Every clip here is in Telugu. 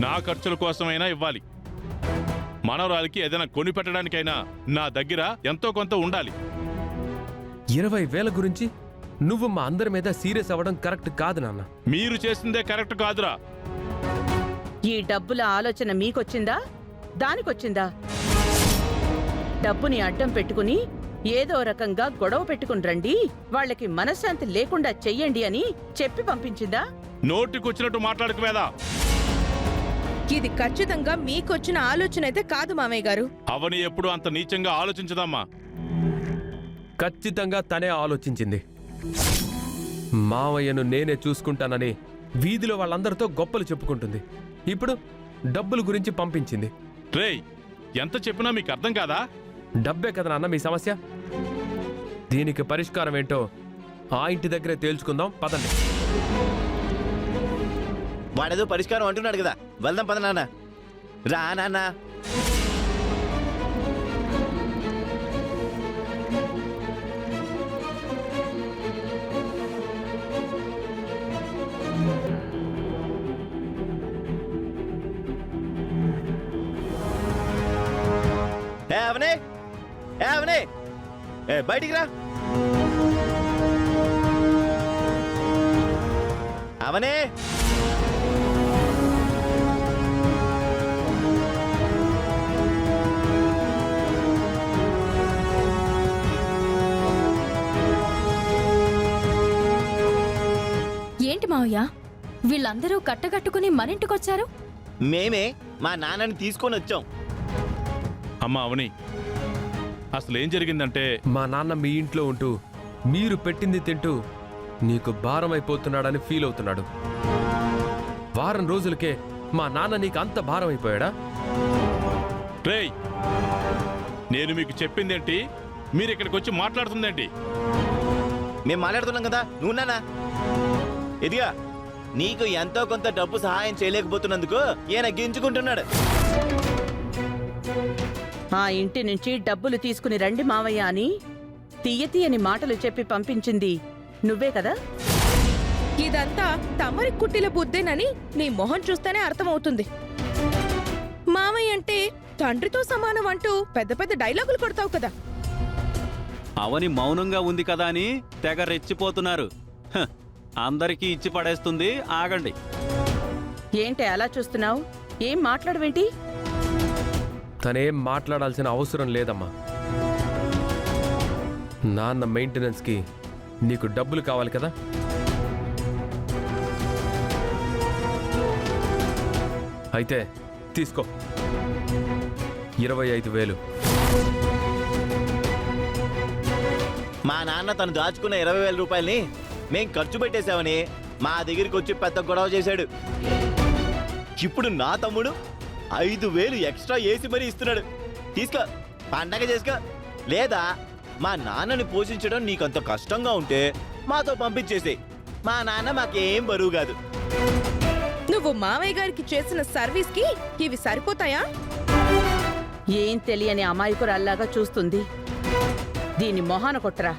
నా ఖర్చుల కోసమైనా ఇవ్వాలి. మనవరాలికి ఏదైనా కొని పెట్టడానికైనా నా దగ్గర ఎంతో కొంత ఉండాలి. 20,000 గురించి నువ్వు మా అందరి మీద సీరియస్ అవ్వడం కరెక్ట్ కాదు నాన్న. మీరు చేసిందే కరెక్ట్ కాదురా. ఈ డబ్బుల ఆలోచన మీకొచ్చిందా, దానికొచ్చిందా? డబ్బుని అడ్డం పెట్టుకుని ఏదో రకంగా గొడవ పెట్టుకుని రండి, వాళ్ళకి మనశ్శాంతి లేకుండా చెయ్యండి అని చెప్పి పంపించిందా? నోటికొచ్చినట్టు మాట్లాడకు వేదా. ఇది ఖచ్చితంగా మీకొచ్చిన ఆలోచన అయితే కాదు మామయ్య గారు. అవని ఎప్పుడు అంత నీచంగా ఆలోచించదమ్మా. ఖచ్చితంగా తనే ఆలోచించింది. మావయ్యను నేనే చూసుకుంటానని వీధిలో వాళ్ళందరితో గొప్పలు చెప్పుకుంటుంది. ఇప్పుడు డబ్బుల గురించి పంపించింది. రేయ్, ఎంత చెప్పినా మీకు అర్థం కాదా? డబ్బే కదా నాన్న మీ సమస్య. దీనికి పరిష్కారం ఏంటో ఆ ఇంటి దగ్గరే తేల్చుకుందాం, పదండి. వాడేదో పరిష్కారం అంటున్నాడు కదా, వెళ్దాం పద నాన్న. రా నాన్న. అవనే బయటికి రా. అవనే ఏంటి మావయ్య, వీళ్ళందరూ కట్టగట్టుకుని మనింటికొచ్చారు? మేమే మా నాన్నని తీసుకొని వచ్చాం. అమ్మా అవని, అసలేం జరిగిందంటే మా నాన్న మీ ఇంట్లో ఉంటూ మీరు పెట్టింది తింటూ నీకు భారం అయిపోతున్నాడని ఫీల్ అవుతున్నాడు. వారం రోజులకే మా నాన్న నీకు అంత భారం అయిపోయాడా? రేయ్, నేను మీకు చెప్పిందేంటి, మీరు ఇక్కడికి వచ్చి మాట్లాడుతుందేంటి? మేము మాట్లాడుతున్నాం కదా, నువ్వు నాన్న. ఇదిగా నీకు ఎంతో కొంత డబ్బు సహాయం చేయలేకపోతున్నందుకు ఈయన గింజుకుంటున్నాడు. ఆ ఇంటి నుంచి డబ్బులు తీసుకుని రండి మావయ్య అని తీయని మాటలు చెప్పి పంపించింది నువ్వే కదా? ఇదంతా తమరి కుట్టిల బుద్ధేనని నీ మొహం చూస్తేనే అర్థమవుతుంది. మామయ్య అంటే తండ్రితో సమానం అంటూ పెద్ద పెద్ద డైలాగులు కొడతావు కదా. అవని మౌనంగా ఉంది కదా అని తెగ రెచ్చిపోతున్నారు. అందరికీ ఇచ్చి పడేస్తుంది, ఆగండి. ఏంటి అలా చూస్తున్నావు? ఏం మాట్లాడవేంటి? తనేం మాట్లాడాల్సిన అవసరం లేదమ్మా. నాన్న మెయింటెనెన్స్కి నీకు డబ్బులు కావాలి కదా, అయితే తీసుకో 25,000. మా నాన్న తను దాచుకున్న 20,000 రూపాయల్ని మేం ఖర్చు పెట్టేశామని మా దగ్గరికి వచ్చి పెద్ద గొడవ చేశాడు. ఇప్పుడు నా తమ్ముడు 5,000 ఎక్స్ట్రా వేసి మరీ ఇస్తున్నాడు. తీసుకో, పండగ చేసుకో. లేదా మా నాన్నని పోషించడం నీకంత కష్టంగా ఉంటే మాతో పంపించేసే. మా నాన్న మాకేం బరువు కాదు. నువ్వు మామయ్య గారికి చేసిన సర్వీస్ కి ఇవి సరిపోతాయా? ఏం తెలియని అమాయకురాల్లాగా చూస్తుంది. దీని మొహాన కొట్టరా.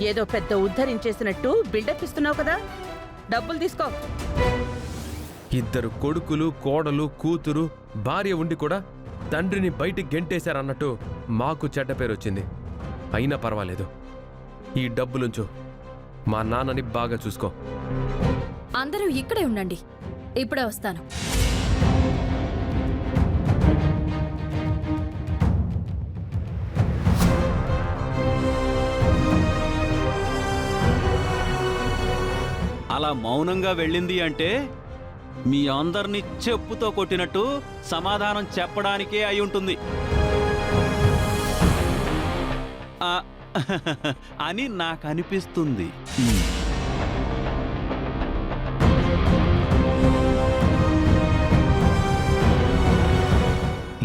ఏదో పెద్ద ఉద్ధరించేసినట్టు బిల్డప్ ఇస్తున్నావు కదా. డబ్బులు తీసుకో. ఇద్దరు కొడుకులు, కోడలు, కూతురు, భార్య ఉండి కూడా తండ్రిని బయటికి గెంటేశారన్నట్టు మాకు చెడ్డ పేరు వచ్చింది. అయినా పర్వాలేదు, ఈ డబ్బులుంచు. మా నాన్నని బాగా చూసుకో. అందరూ ఇక్కడే ఉండండి, ఇప్పుడే వస్తాను. అలా మౌనంగా వెళ్ళింది అంటే మీ అందరినీ చెప్పుతో కొట్టినట్టు సమాధానం చెప్పడానికే అయి ఉంటుంది అని నాకు అనిపిస్తుంది.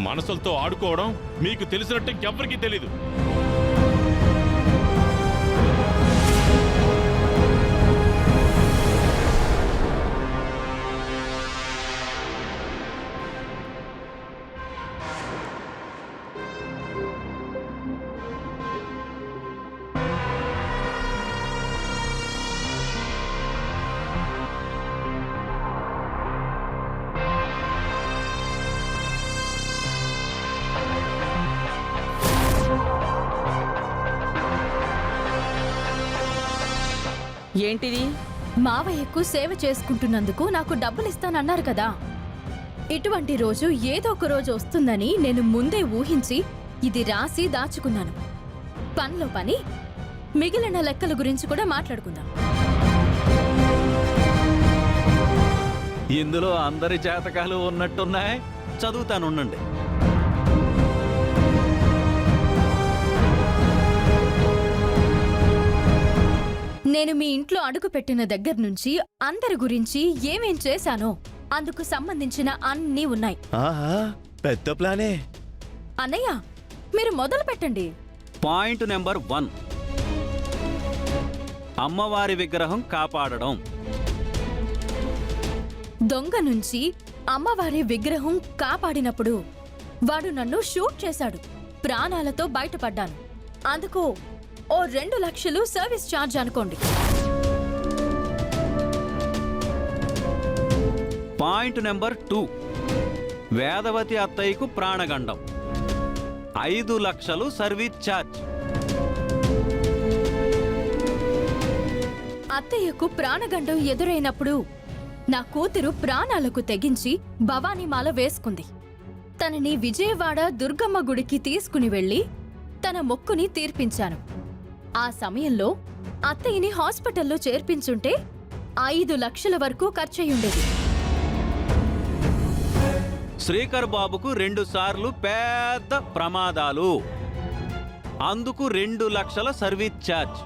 మనసులతో ఆడుకోవడం మీకు తెలిసినట్టు ఇంకెవ్వరికీ తెలీదు. ఏంటిది? మావయ్యకు సేవ చేసుకుంటున్నందుకు నాకు డబ్బులిస్తానన్నారు కదా. ఇటువంటి రోజు ఏదో ఒక రోజు వస్తుందని నేను ముందే ఊహించి ఇది రాసి దాచుకున్నాను. పనిలో పని మిగిలిన లెక్కల గురించి కూడా మాట్లాడుకుందాం. ఇందులో అందరి జాతకాలు ఉన్నట్టున్నాయి. చదువుతానుండండి. నేను మీ ఇంట్లో అడుగుపెట్టిన దగ్గర నుంచి అందరి గురించి ఏమేం చేశానో అందుకు సంబంధించిన అన్నీ ఉన్నాయి. ఆహా, పెద్ద ప్లానే. అన్నయ్య, మీరు మొదలు పెట్టండి. పాయింట్ నెంబర్ 1, అమ్మవారి విగ్రహం కాపాడడం. దొంగ నుంచి అమ్మవారి విగ్రహం కాపాడినప్పుడు వాడు నన్ను షూట్ చేశాడు. ప్రాణాలతో బయటపడ్డాను. అందుకు ఓ 2 లక్షలు సర్వీస్ ఛార్జ్ అనుకోండి. పాయింట్ నెంబర్ 2, వేదవతి అత్తయ్యకు ప్రాణగండం. 5 లక్షలు సర్వీస్ ఛార్జ్. అత్తయ్యకు ప్రాణగండం ఎదురైనప్పుడు నా కూతురు ప్రాణాలకు తెగించి భవానీమాల వేసుకుంది. తనని విజయవాడ దుర్గమ్మ గుడికి తీసుకుని వెళ్లి తన మొక్కుని తీర్పించాను. ఆ సమయంలో అత్తయ్యని హాస్పిటల్లో చేర్పించుంటే 5 లక్షల వరకు ఖర్చయ్యుండేది. శ్రీకర్ బాబుకు 2 సార్లు పెద్ద ప్రమాదాలు. అందుకు 2 లక్షల సర్వీస్ ఛార్జ్.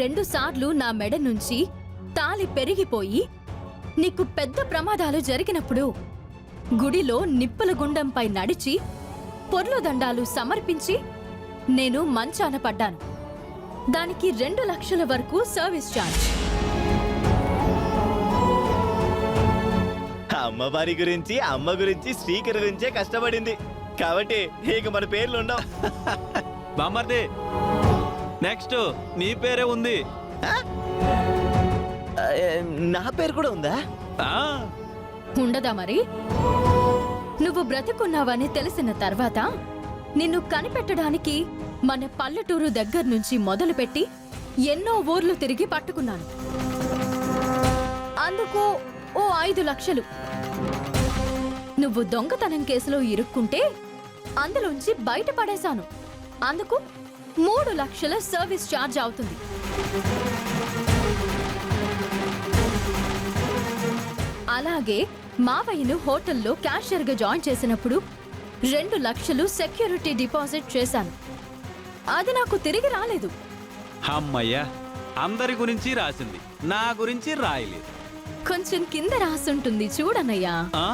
2 సార్లు నా మెడ నుంచి తాలి పెరిగిపోయి నీకు పెద్ద ప్రమాదాలు జరిగినప్పుడు గుడిలో నిప్పుల గుండంపై నడిచి పొర్లు దండాలు సమర్పించి నేను మంచాన పడ్డాను. దానికి 2 లక్షల వరకు సర్వీస్ ఛార్జ్. అమ్మవారి గురించి, అమ్మ గురించి, శ్రీకర్ గురించే కష్టపడింది కాబట్టి ఇక మన పేర్లు ఉండవు. బామ్మర్ది, నెక్స్ట్ నీ పేరే ఉంది. నా పేరు కూడా ఉందా? ఆ, ఉండదా మరి? నువ్వు బ్రతికున్నావని తెలిసిన తర్వాత నిన్ను కనిపెట్టడానికి మన పల్లెటూరు దగ్గర నుంచి మొదలుపెట్టి ఎన్నో ఊర్లు తిరిగి పట్టుకున్నాను. అందుకు ఓ 5 లక్షలు. నువ్వు దొంగతనం కేసులో ఇరుక్కుంటే అందులోంచి బయటపడేశాను. అందుకు 3 లక్షల సర్వీస్ ఛార్జ్ అవుతుంది. అలాగే మావయ్యను హోటల్లో క్యాషియర్గా జాయిన్ చేసినప్పుడు 2 లక్షలు సెక్యూరిటీ డిపాజిట్ చేశాను. అది నాకు తిరిగి రాలేదు. అమ్మయ్య, అందరి గురించి రాసింది, నా గురించి రాయలేదు. కొంచెం కింద రాసుంటుంది చూడనయ్యా. ఆ